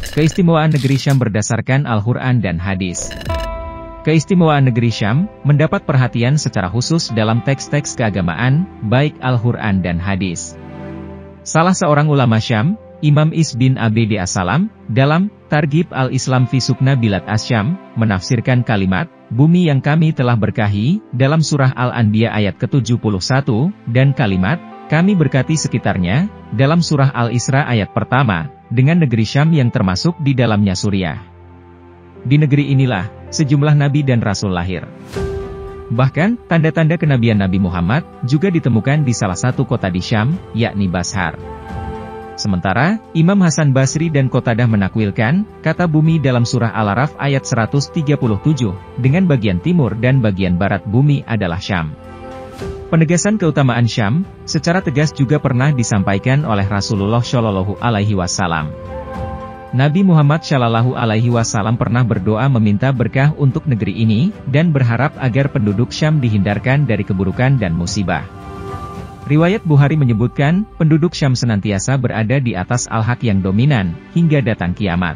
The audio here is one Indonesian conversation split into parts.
Keistimewaan negeri Syam berdasarkan Al-Quran dan hadis. Keistimewaan negeri Syam mendapat perhatian secara khusus dalam teks-teks keagamaan, baik Al-Quran dan hadis. Salah seorang ulama Syam, Imam Is bin Abdi As-Salam, dalam Targhib al-Islam fi Sukna Bilad Asyam, menafsirkan kalimat, bumi yang kami telah berkahi, dalam surah Al-Anbiya ayat ke-71, dan kalimat, kami berkati sekitarnya, dalam surah Al-Isra ayat pertama, dengan negeri Syam yang termasuk di dalamnya Suriah. Di negeri inilah, sejumlah nabi dan rasul lahir. Bahkan, tanda-tanda kenabian Nabi Muhammad, juga ditemukan di salah satu kota di Syam, yakni Bashar. Sementara, Imam Hasan Basri dan Qatadah menakwilkan, kata bumi dalam surah Al-Araf ayat 137, dengan bagian timur dan bagian barat bumi adalah Syam. Penegasan keutamaan Syam, secara tegas juga pernah disampaikan oleh Rasulullah Shallallahu Alaihi Wasallam. Nabi Muhammad Shallallahu Alaihi Wasallam pernah berdoa meminta berkah untuk negeri ini, dan berharap agar penduduk Syam dihindarkan dari keburukan dan musibah. Riwayat Bukhari menyebutkan, penduduk Syam senantiasa berada di atas al-haq yang dominan, hingga datang kiamat.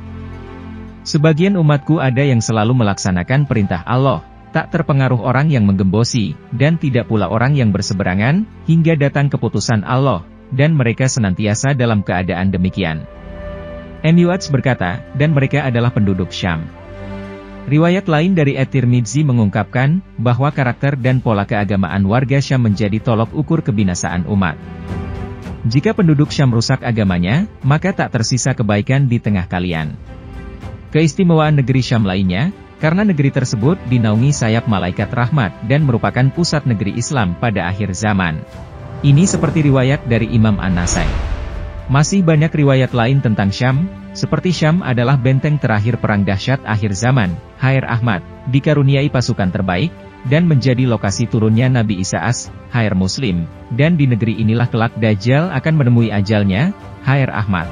Sebagian umatku ada yang selalu melaksanakan perintah Allah, tak terpengaruh orang yang menggembosi, dan tidak pula orang yang berseberangan, hingga datang keputusan Allah, dan mereka senantiasa dalam keadaan demikian. MUH berkata, dan mereka adalah penduduk Syam. Riwayat lain dari At-Tirmidzi mengungkapkan, bahwa karakter dan pola keagamaan warga Syam menjadi tolok ukur kebinasaan umat. Jika penduduk Syam rusak agamanya, maka tak tersisa kebaikan di tengah kalian. Keistimewaan negeri Syam lainnya, karena negeri tersebut dinaungi sayap malaikat rahmat dan merupakan pusat negeri Islam pada akhir zaman. Ini seperti riwayat dari Imam An-Nasai. Masih banyak riwayat lain tentang Syam, seperti Syam adalah benteng terakhir perang dahsyat akhir zaman, Khair Ahmad, dikaruniai pasukan terbaik, dan menjadi lokasi turunnya Nabi Isa Khair Muslim, dan di negeri inilah kelak Dajjal akan menemui ajalnya, Khair Ahmad.